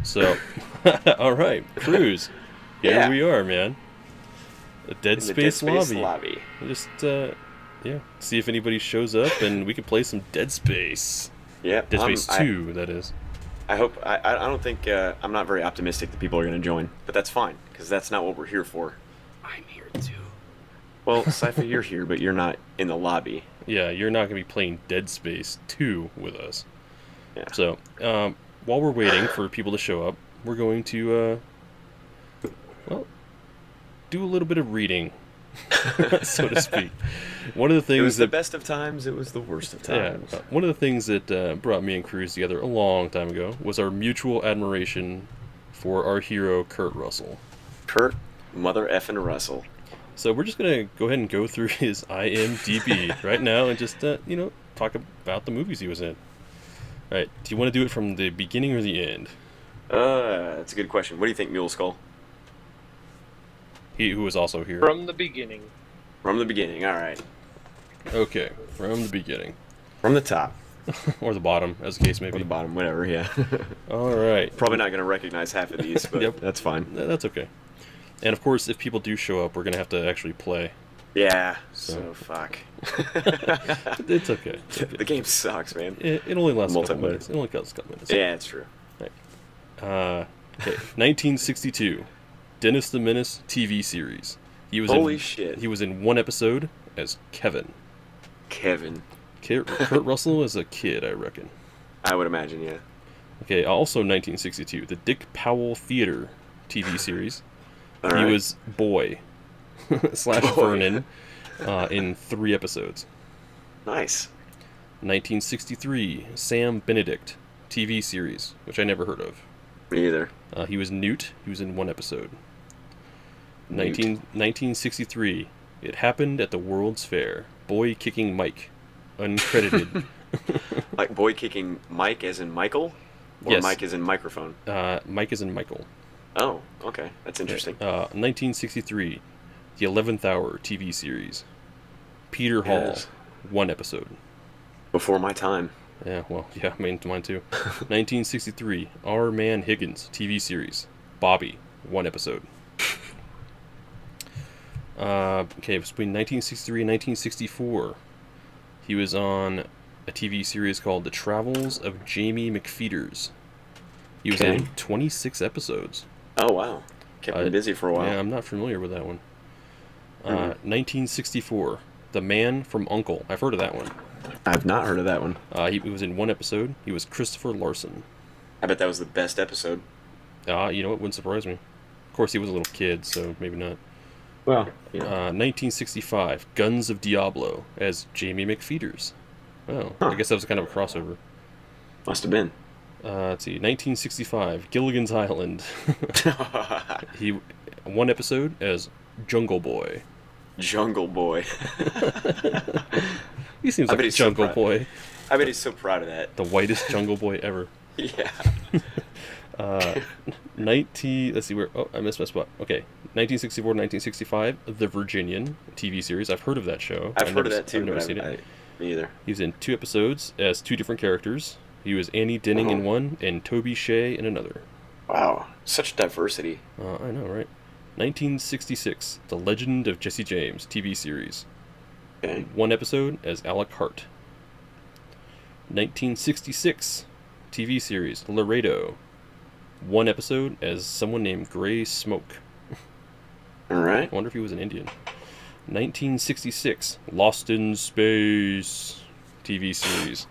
So, all right, Cruz. Here we are, man. A Dead Space lobby. Just, yeah, see if anybody shows up and we can play some Dead Space. Yeah. Dead Space 2, that is. I hope, I don't think, I'm not very optimistic that people are going to join, but that's fine, because that's not what we're here for. I'm here too. Well, Cypher, you're here, but you're not in the lobby. Yeah, you're not going to be playing Dead Space 2 with us. Yeah. So, while we're waiting for people to show up, we're going to, well, do a little bit of reading, so to speak. One of the things it was the best of times, it was the worst of times. Yeah, one of the things that brought me and Cruz together a long time ago was our mutual admiration for our hero, Kurt Russell. Kurt Mother Effin' Russell. So we're just going to go ahead and go through his IMDb right now and just, you know, talk about the movies he was in. All right, do you want to do it from the beginning or the end? That's a good question. What do you think, Mule Skull? He who was also here. From the beginning. From the beginning, alright. Okay, from the beginning. From the top. Or the bottom, as the case may be. Or the bottom, whatever, yeah. Alright. Probably not going to recognize half of these, but yep. That's fine. That's okay. And of course, if people do show up, we're going to have to actually play. Yeah, so fuck. It's okay. It's okay. The game sucks, man. It only lasts a couple minutes. It only lasts a couple minutes. Yeah, it's true. Right. Okay, 1962. Dennis the Menace TV series. He was Holy shit. He was in one episode as Kevin. Kevin. Kurt Russell as a kid, I reckon. I would imagine, yeah. Okay, also 1962. The Dick Powell Theater TV series. Right. He was Boy / Vernon in 3 episodes. Nice. 1963. Sam Benedict TV series, which I never heard of. Me either. He was Newt. He was in 1 episode. 1963. It happened at the World's Fair. Boy kicking Mike. Uncredited. Like boy kicking Mike as in Michael? Or yes. Mike as in microphone? Mike as in Michael. Oh, okay. That's interesting. 1963. The 11th Hour TV series. Peter Hall. Yes. 1 episode. Before my time. Yeah, well, yeah, mine too. 1963. Our Man Higgins TV series. Bobby. 1 episode. Okay, it was between 1963 and 1964. He was on a TV series called The Travels of Jamie McFeeters. He was in 26 episodes. Oh, wow. Kept me busy for a while. Yeah, I'm not familiar with that one. 1964. The Man from U.N.C.L.E. I've heard of that one. I've not heard of that one. He was in 1 episode. He was Christopher Larson. I bet that was the best episode. You know, it wouldn't surprise me. Of course, he was a little kid, so maybe not. Well, 1965, Guns of Diablo as Jamie McFeeters. Oh, I guess that was kind of a crossover. Must have been. Let's see, 1965, Gilligan's Island. 1 episode as Jungle Boy. Jungle Boy. He seems like a Jungle Boy. I bet he's so proud of that. The whitest Jungle Boy ever. Yeah. 19. Let's see where. Oh, I missed my spot. Okay, 1964 to 1965, The Virginian TV series. I've heard of that show. I've heard of that too. I've never seen it. Me either. He was in 2 episodes as 2 different characters. He was Annie Denning in one and Toby Shea in another. Wow, such diversity. I know, right? 1966, The Legend of Jesse James TV series. Okay. 1 episode as Alec Hart. 1966, TV series Laredo. 1 episode as someone named Gray Smoke. All right. I wonder if he was an Indian. 1966, Lost in Space TV series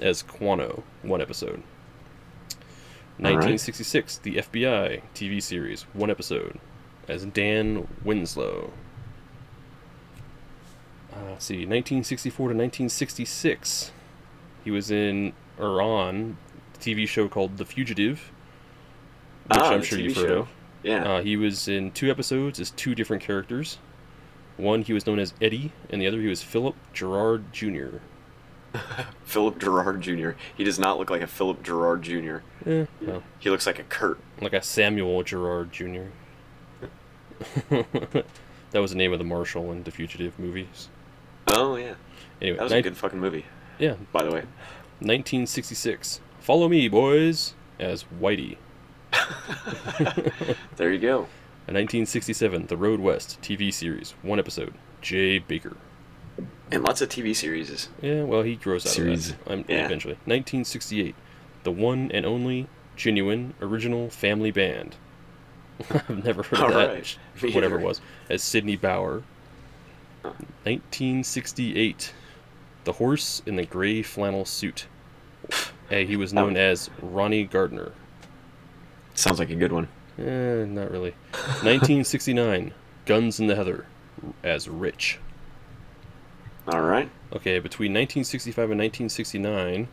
as Quano. 1 episode. 1966, The FBI TV series. 1 episode as Dan Winslow. Let's see, 1964 to 1966. He was in, or on, a TV show called The Fugitive, which I'm sure you've heard of. Yeah. He was in 2 episodes as 2 different characters. One, he was known as Eddie, and the other, he was Philip Gerard Jr. Philip Gerard Jr. He does not look like a Philip Gerard Jr. Yeah, well, he looks like a Kurt. Like a Samuel Gerard Jr. That was the name of the marshal in the Fugitive movies. Oh, yeah. Anyway, that was a good fucking movie. Yeah. By the way. 1966. Follow me, boys, as Whitey. There you go. In 1967, The Road West TV series, 1 episode, Jay Baker. And lots of TV series. Yeah, well, he grows out Series. of that eventually. 1968, The One and Only Genuine Original Family Band. I've never heard of that, Right. whatever it was, as Sidney Bauer. 1968, The Horse in the Gray Flannel Suit. He was known as Ronnie Gardner. Sounds like a good one. Not really. 1969, Guns in the Heather, as Rich. All right. Okay, between 1965 and 1969,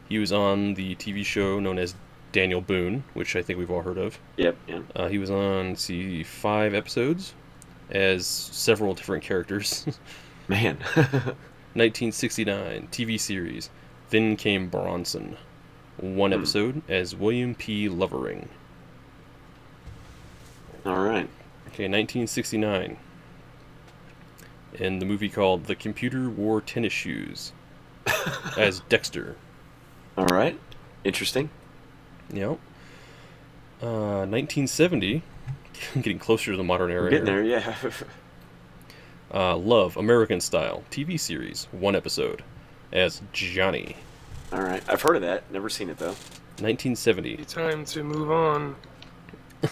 he was on the TV show known as Daniel Boone, which I think we've all heard of. Yep. Yeah. He was on, let's see, 5 episodes as several different characters. Man. 1969, TV series, Then Came Bronson. 1 episode as William P. Lovering. All right. Okay, 1969. In the movie called The Computer Wore Tennis Shoes as Dexter. All right. Interesting. Yep. 1970. Getting closer to the modern era. We're getting there, yeah. Love, American Style TV series, 1 episode as Johnny. All right. I've heard of that. Never seen it, though. 1970. Time to move on.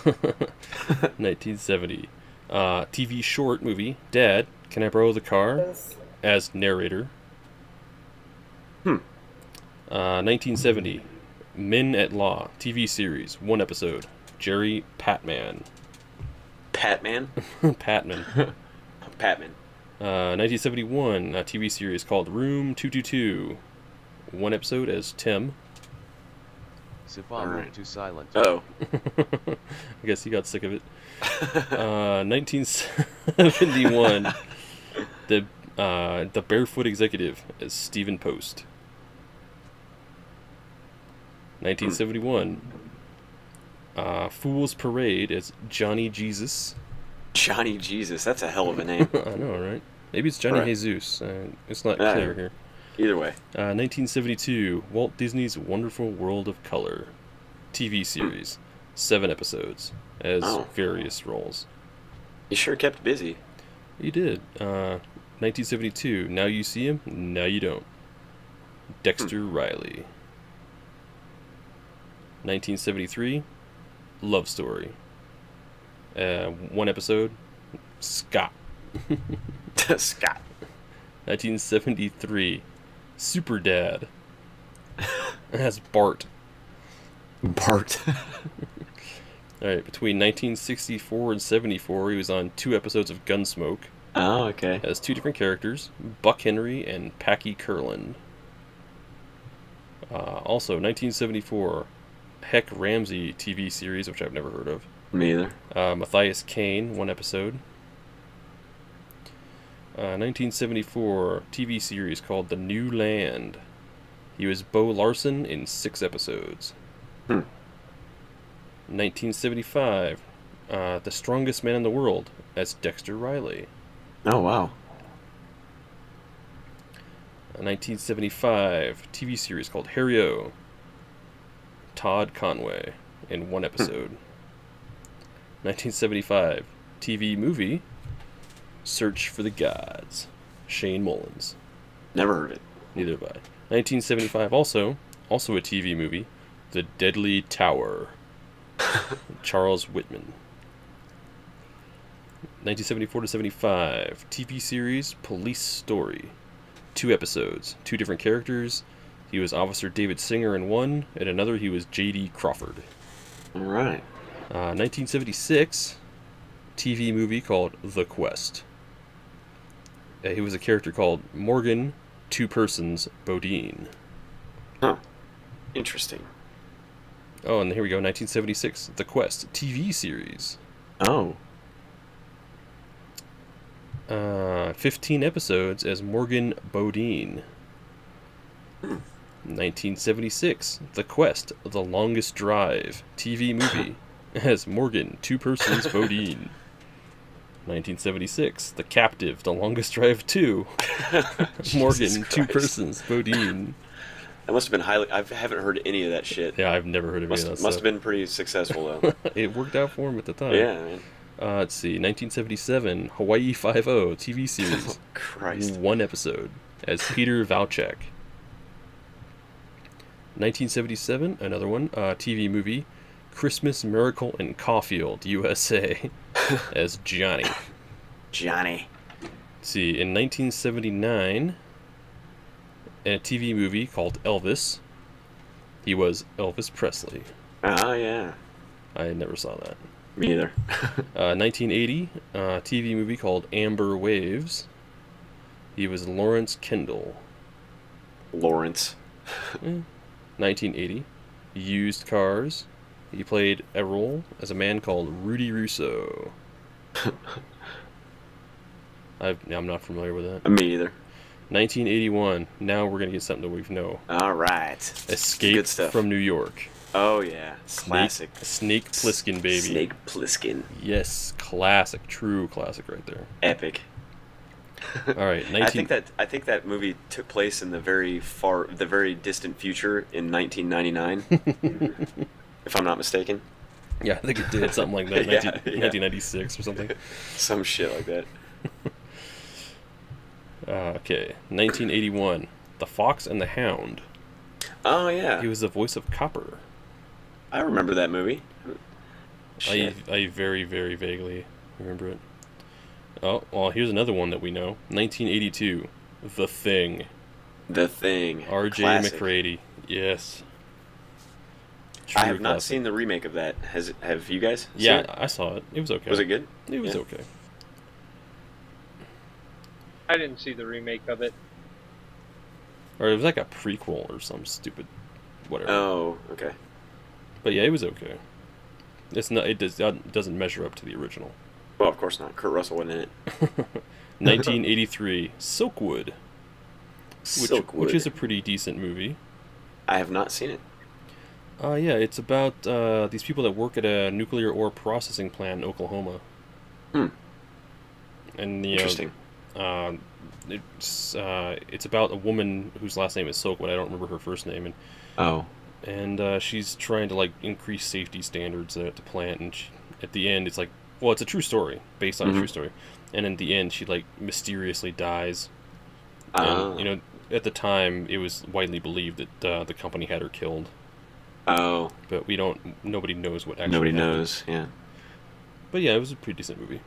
1970. TV short movie, Dad, Can I Borrow the Car? As narrator. 1970. Men at Law TV series, 1 episode, Jerry Patman. Patman? Patman. Patman. 1971, a TV series called Room 222. 1 episode as Tim. Alright. Too silent. Oh. I guess he got sick of it. 1971, the Barefoot Executive as Stephen Post. 1971, Fool's Parade as Johnny Jesus. Johnny Jesus. That's a hell of a name. I know, right? Maybe it's Johnny Right. Jesus. It's not clear here. Either way. 1972, Walt Disney's Wonderful World of Color TV series, 7 episodes as various roles. You sure kept busy. He did. 1972, Now You See Him, Now You Don't. Dexter Riley. 1973, Love Story. 1 episode, Scott. Scott. 1973, Super Dad. That's Bart. Bart. Alright, between 1964 and 74, he was on 2 episodes of Gunsmoke. Oh, okay. As 2 different characters, Buck Henry and Packy Curlin. Also, 1974, Heck Ramsey TV series, which I've never heard of. Me either. Matthias Kane, 1 episode. 1974, TV series called The New Land. He was Bo Larson in 6 episodes. 1975, The Strongest Man in the World as Dexter Riley. Oh, wow. 1975, TV series called Harry-O. Todd Conway in 1 episode. 1975, TV movie Search for the Gods. Shane Mullins. Never heard it. Neither have I. 1975 also a TV movie, The Deadly Tower. Charles Whitman. 1974 to 75, TV series Police Story. 2 episodes, 2 different characters. He was Officer David Singer in 1, and another he was J.D. Crawford. All right. 1976, TV movie called The Quest. He was a character called Morgan, 2 persons, Bodine. Huh. Interesting. Oh, and here we go, 1976, The Quest TV series. Oh. 15 episodes as Morgan Bodine. 1976, The Quest, The Longest Drive TV movie as Morgan, 2 persons, Bodine. 1976, The Captive, The Longest Drive 2. Morgan, 2 persons, Bodine. That must have been highly. I haven't heard any of that shit. Yeah, I've never heard of any of that Must stuff. have been pretty successful though. It worked out for him at the time. Yeah, man. Let's see, 1977, Hawaii Five-0 TV series. Oh, Christ. 1 episode as Peter Valchek. 1977, another one, TV movie, Christmas Miracle in Caulfield, USA, as Johnny. Johnny. Let's see, in 1979, in a TV movie called Elvis, he was Elvis Presley. Oh, yeah. I never saw that. Me either. 1980, TV movie called Amber Waves. He was Lawrence Kendall. Lawrence. 1980, Used Cars. He played a role as a man called Rudy Russo. I'm not familiar with that. Me either. 1981, now we're going to get something that we know. All right. Escape Good stuff. from New York. Oh, yeah. Classic. Snake Plissken, baby. Snake Plissken. Yes, classic. True classic right there. Epic. All right, I think that movie took place in the very distant future in 1999, if I'm not mistaken. Yeah, I think it did something like that. 1996 or something. Some shit like that. Okay, 1981, The Fox and the Hound. Oh yeah. He was the voice of Copper. I remember that movie. Shit. I very, very vaguely remember it. Oh, well, here's another one that we know. 1982, The Thing. The Thing. R.J. Classic. McCready. Yes. I have not classic. seen the remake of that. Have you guys? seen Yeah, it? I saw it. It was okay. Was it good? It was Yeah. okay. I didn't see the remake of it. Or it was like a prequel or some stupid whatever. Oh, okay. But yeah, it was okay. It's not. It doesn't measure up to the original. Well, of course not. Kurt Russell wasn't in it. 1983, Silkwood. Which is a pretty decent movie. I have not seen it. Yeah, it's about these people that work at a nuclear ore processing plant in Oklahoma. And Interesting. It's about a woman whose last name is Silkwood. I don't remember her first name, and she's trying to like increase safety standards at the plant. And at the end, it's like, well, it's a true story based on a true story. And in the end, she like mysteriously dies. And, at the time, it was widely believed that the company had her killed. Oh. But nobody knows what actually Nobody happened. knows, yeah. But yeah, it was a pretty decent movie.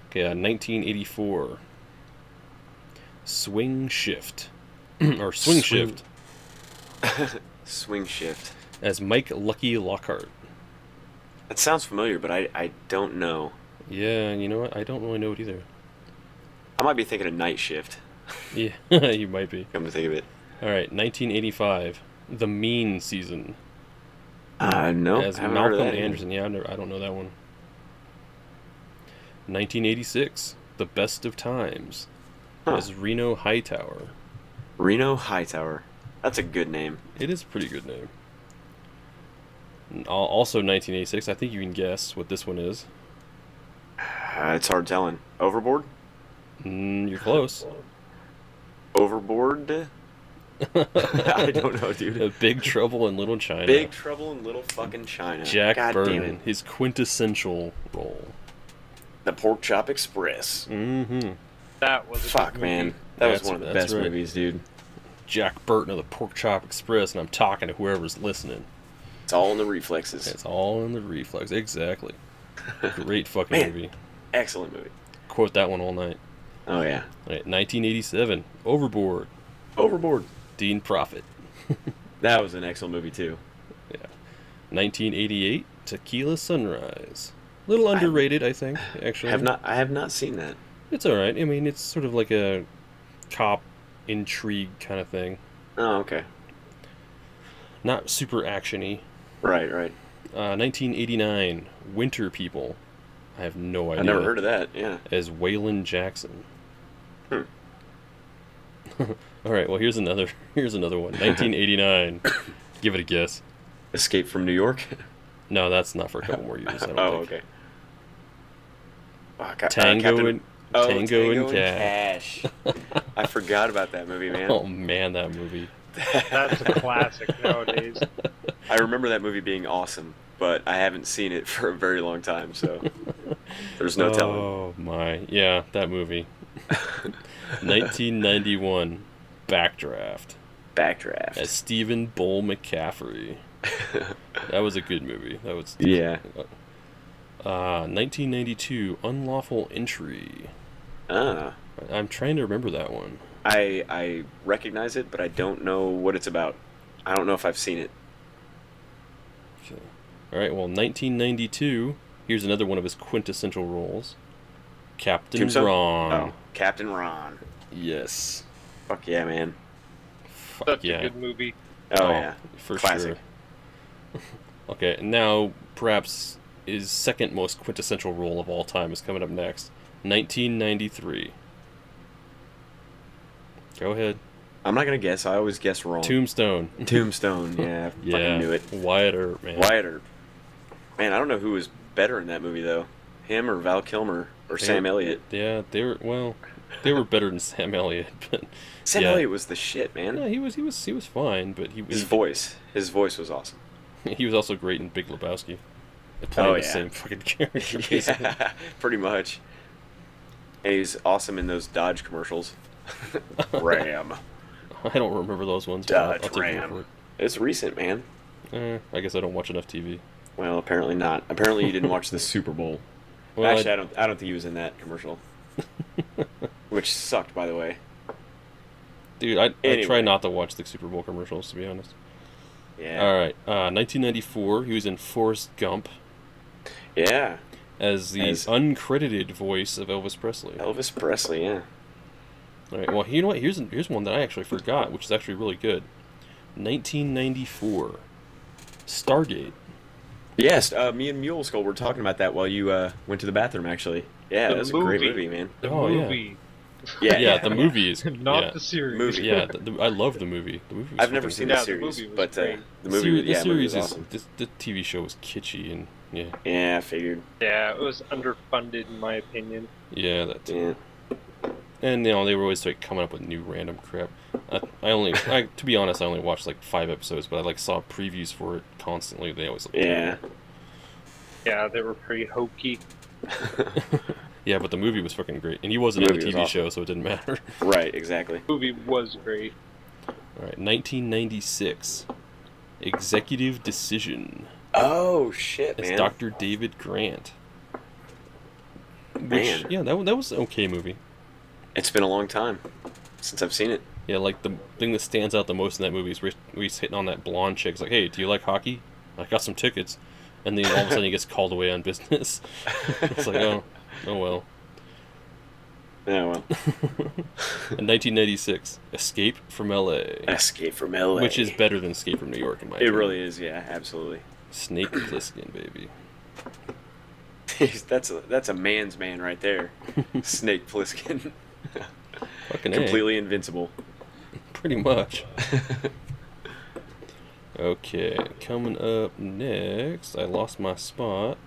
Okay, 1984. Swing Shift. Or Swing Shift. Swing Shift. As Mike Lucky Lockhart. That sounds familiar, but I don't know. Yeah, you know what? I don't really know it either. I might be thinking of Night Shift. Yeah, you might be. Come to think of it. Alright, 1985. The Mean Season. No, As I haven't Malcolm heard of that either. Anderson. Yeah, I don't know that one. 1986. The Best of Times. As Reno Hightower. Reno Hightower. That's a good name. It is a pretty good name. Also 1986. I think you can guess what this one is. It's hard telling. Overboard? You're close. Overboard? I don't know, dude. Big Trouble in Little China. Big Trouble in Little fucking China. Jack God damn Burton, it. his quintessential role. The Pork Chop Express. Mm-hmm. That was a Fuck, good man. movie. That was one of the That's best right. movies, dude. Jack Burton of the Pork Chop Express, and I'm talking to whoever's listening. It's all in the reflexes. It's all in the reflex. Exactly. Great fucking Man. movie. Excellent movie. Quote that one all night. Oh, yeah. All right, 1987. Overboard. Overboard. Dean Prophet. That was an excellent movie, too. Yeah. 1988. Tequila Sunrise. A little underrated, I think, actually. I have not seen that. It's alright. I mean, it's sort of like a cop intrigue kind of thing. Oh, okay. Not super action-y. Right. 1989. Winter People. I have no idea. I never heard of that, yeah. As Waylon Jackson. Alright, well, here's another one. 1989. Give it a guess. Escape from New York? No, that's not for a couple more years, I don't Oh, think. okay. Tango and Tango and Cash. Cash. I forgot about that movie, man. Oh man, that movie. That's a classic nowadays. I remember that movie being awesome, but I haven't seen it for a very long time, so there's no telling. Oh my, yeah, that movie. 1991, Backdraft. Backdraft. As Stephen Bull McCaffrey. That was a good movie. That was Yeah. 1992, Unlawful Entry. Ah. I'm trying to remember that one. I recognize it, but I don't know what it's about. I don't know if I've seen it. Okay. All right. Well, 1992. Here's another one of his quintessential roles. Captain Tombstone? Ron. Oh, Captain Ron. Yes. Fuck yeah, man. Fuck Such yeah. a good movie. Oh, yeah. For Classic. sure. Okay. Now, perhaps his second most quintessential role of all time is coming up next. 1993. Go ahead. I'm not gonna guess. I always guess wrong. Tombstone. Tombstone. Yeah. Yeah. Fucking knew it. Wyatt Earp, man. Wyatt Earp. Man, I don't know who was better in that movie though. Him or Val Kilmer or Sam Elliott. Yeah, they were better than Sam Elliott, but Sam yeah. Elliott was the shit, man. Yeah, he was fine, but His voice was awesome. he was also great in Big Lebowski. Playing the same fucking character. Basically. Yeah, pretty much. And he's awesome in those Dodge commercials. Ram. I don't remember those ones. But I'll Dodge take your Ram. word It's recent, man. for it. I guess I don't watch enough TV. Well, apparently not. Apparently you didn't watch the Super Bowl. Well, Actually, I don't think he was in that commercial. Which sucked, by the way. Dude, I Anyway. try not to watch the Super Bowl commercials, to be honest. Yeah. All right, 1994, he was in Forrest Gump Yeah. as the uncredited voice of Elvis Presley. Elvis Presley, yeah. All right, well, you know what? Here's one that I actually forgot, which is actually really good. 1994, Stargate. Yes, me and Mule Skull were talking about that while you went to the bathroom, actually. Yeah, The that was a great movie. movie, man. The Oh, yeah. movie, Yeah, the movie is not yeah. the series. Movie. Yeah, I love the movie. The movie. Was I've never fucking seen great. the the series, movie was but great. the movie, the yeah, movie was series awesome. the TV show was kitschy and yeah, Yeah, I figured. Yeah, it was underfunded in my opinion. yeah, that too. Yeah. And you know they were always like coming up with new random crap. To be honest, I only watched like 5 episodes, but I like saw previews for it constantly. They always looked Yeah. Yeah, they were pretty hokey. yeah, but the movie was fucking great, and he wasn't in the Movie was TV awesome. show, so it didn't matter. Right, exactly. The movie was great. All right, 1996, Executive Decision. Oh, shit, It's man. Dr. David Grant. Man. Which, yeah, that was an okay movie. It's been a long time since I've seen it. Yeah, like the thing that stands out the most in that movie is where he's hitting on that blonde chick. It's like, hey, do you like hockey? I got some tickets. And then all of a sudden he gets called away on business. It's like, oh well. Yeah, well. In 1996, Escape from L.A. Escape from L.A. Which is better than Escape from New York, in my It opinion. really is, yeah, absolutely. Snake Plissken, baby. that's a man's man right there. Snake Plissken. Fucking A. Completely invincible. Pretty much. Okay, coming up next, I lost my spot.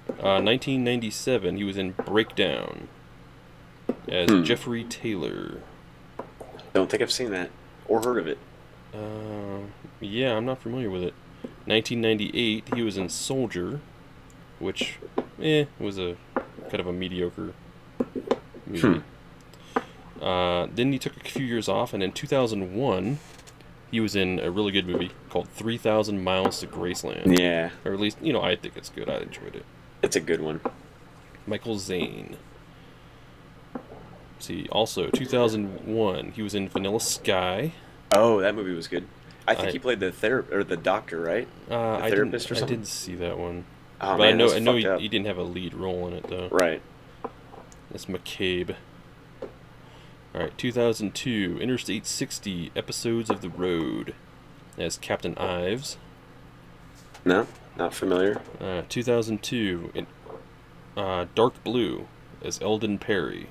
1997, he was in Breakdown as Jeffrey Taylor. Don't think I've seen that or heard of it. Yeah, I'm not familiar with it. 1998, he was in Soldier, which, was a kind of a mediocre movie. Then he took a few years off, and in 2001, he was in a really good movie called 3,000 Miles to Graceland. Yeah, Or at least, I think it's good. I enjoyed it. it's a good one. Michael Zane. See, also, 2001, he was in Vanilla Sky. Oh, that movie was good. I think I- he played the doctor, right? I therapist or didn't, I something? didn't see that one. Oh But man, I know, that's I know fucked up. he didn't have a lead role in it, though. Right. That's McCabe. Alright, 2002, Interstate 60, Episodes of the Road, as Captain Ives. No, not familiar. 2002, Dark Blue, as Eldon Perry.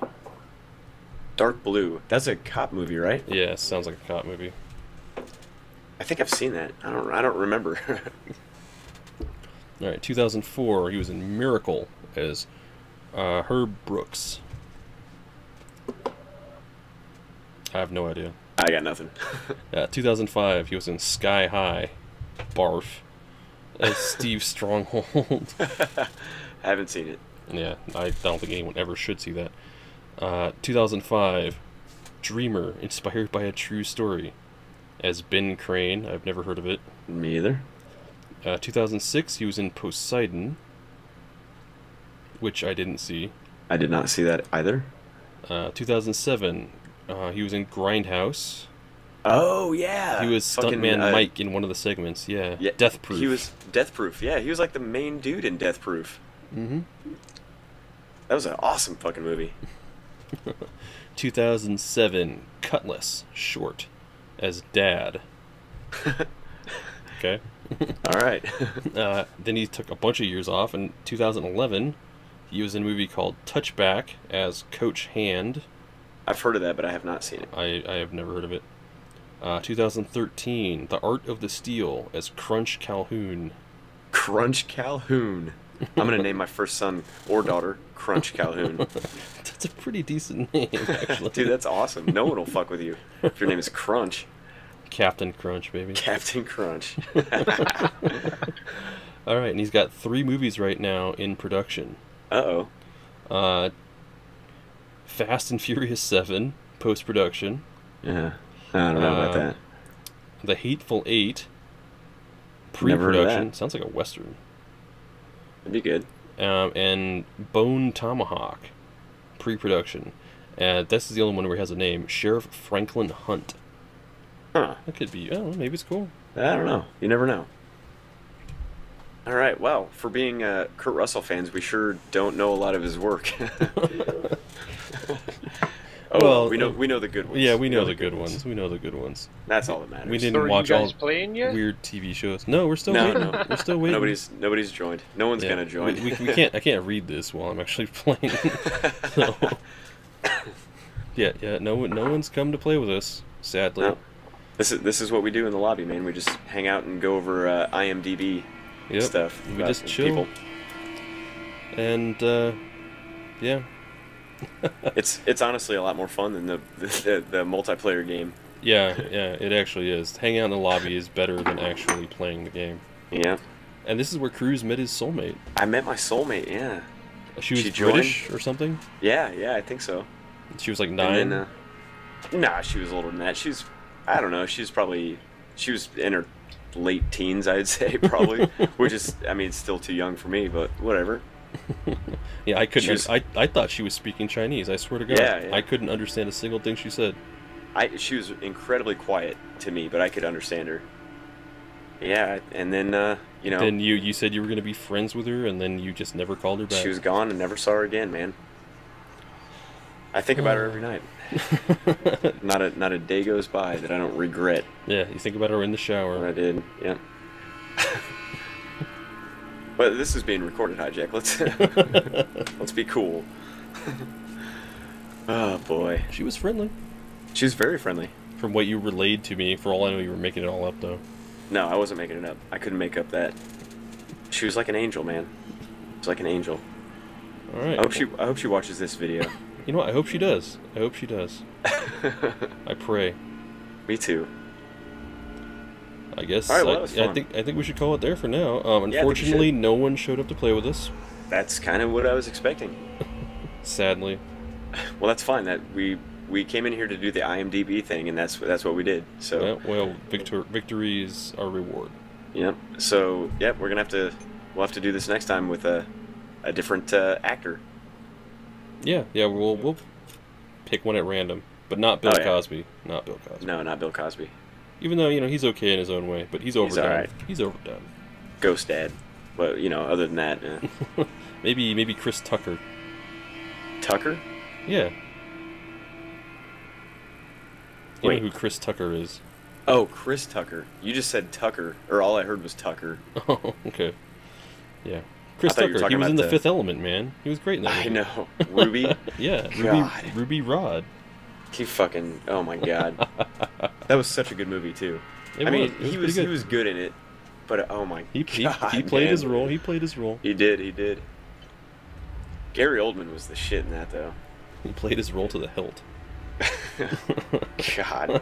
Dark Blue. That's a cop movie, right? Yeah, sounds like a cop movie. I think I've seen that. I don't remember. Alright, 2004, he was in Miracle, as Herb Brooks. I have no idea. I I got nothing. 2005, he was in Sky High. Barf. As Steve Stronghold. I haven't seen it. Yeah, I don't think anyone ever should see that. 2005, Dreamer, inspired by a true story. As Ben Crane, I've never heard of it. Me either. 2006, he was in Poseidon, which I didn't see. I did not see that either. 2007, he was in Grindhouse. Oh, yeah. He was Stuntman Mike in one of the segments, yeah. Death Proof. He was Death Proof, yeah. He was like the main dude in Death Proof. Mm-hmm. That was an awesome fucking movie. 2007, Cutlass, short, as Dad. Okay. All right. Then he took a bunch of years off. In 2011, he was in a movie called Touchback as Coach Hand. I've heard of that, but I have not seen it. I have never heard of it. 2013, The Art of the Steel as Crunch Calhoun. Crunch Calhoun. I'm going to name my first son or daughter Crunch Calhoun. That's a pretty decent name, actually. Dude, that's awesome. No one will fuck with you if your name is Crunch. Captain Crunch, baby. Captain Crunch. All right, and he's got 3 movies right now in production. Uh-oh. Fast and Furious 7, post-production. Yeah, I don't know about that. The Hateful Eight, Never heard of pre-production. that. Sounds like a Western. That'd be good. And Bone Tomahawk, pre-production. This is the only one where he has a name, Sheriff Franklin Hunt. Huh. That could be, I don't know, maybe it's cool. I don't know. You never know. All right, well, for being Kurt Russell fans, we sure don't know a lot of his work. Well, we know the good ones. Yeah, we know the good ones. We know the good ones. That's all that matters. We So didn't are watch you all guys playing yet? weird TV shows. No, we're still No, waiting. no. We're still waiting. Nobody's joined. No one's gonna join. We can't. I can't read this while I'm actually playing. So, yeah. No one's come to play with us. Sadly. No. This is what we do in the lobby, man. We just hang out and go over IMDb stuff. We about just chill. people. And yeah. It's honestly a lot more fun than the multiplayer game. Yeah, it actually is. Hanging out in the lobby is better than actually playing the game. Yeah. And this is where Cruz met his soulmate. I met my soulmate. Yeah. She was She joined? British or something. Yeah, I think so. She was like 9. And then, nah, she was older than that. I don't know. She was in her late teens, I'd say, probably. Which is, I mean, it's still too young for me, but whatever. Yeah, I couldn't. Was, I thought she was speaking Chinese. I swear to God, Yeah. I couldn't understand a single thing she said. She was incredibly quiet to me, but I could understand her. Yeah, and then you know. Then you said you were going to be friends with her, and then you just never called her back. She was gone and never saw her again, man. I think about her every night. Not a day goes by that I don't regret. Yeah, you think about her in the shower. What I did, yeah. But this is being recorded, Hijack. Let's be cool. Oh boy, She was friendly. she's very friendly. From what you relayed to me, for all I know, you were making it all up, though. No, I wasn't making it up. I couldn't make up that. She was like an angel, man. She's like an angel. All right. I hope she watches this video. You know what? I hope she does. I hope she does. I pray. Me too. I guess. All right, well, that was I fun. think we should call it there for now. think we Unfortunately, should. no one showed up to play with us. That's kind of what I was expecting. Sadly. Well, that's fine. That we came in here to do the IMDb thing, and that's what we did. So Yeah, well, victory is our reward. Yep. So yep, we'll have to do this next time with a different actor. Yeah. We'll pick one at random, but not Bill Oh, yeah. Cosby. Not Bill Cosby. No, not Bill Cosby. Even though he's okay in his own way, but he's overdone. alright. He's overdone. Ghost Dad. But other than that, Maybe Chris Tucker. Tucker. Yeah. You Wait. know who Chris Tucker is? Oh, Chris Tucker. You just said Tucker, or all I heard was Tucker. Oh, okay. Yeah. Chris I thought you were Tucker. He talking was in about The Fifth Element, man. He was great in that I movie. know. Ruby. Yeah. God. Ruby Rod. He fucking. Oh my God. That was such a good movie too. It I mean, was he pretty good. was good in it, but oh my He God. played man. his role. He played his role. He did. Gary Oldman was the shit in that though. He played his role to the hilt. God.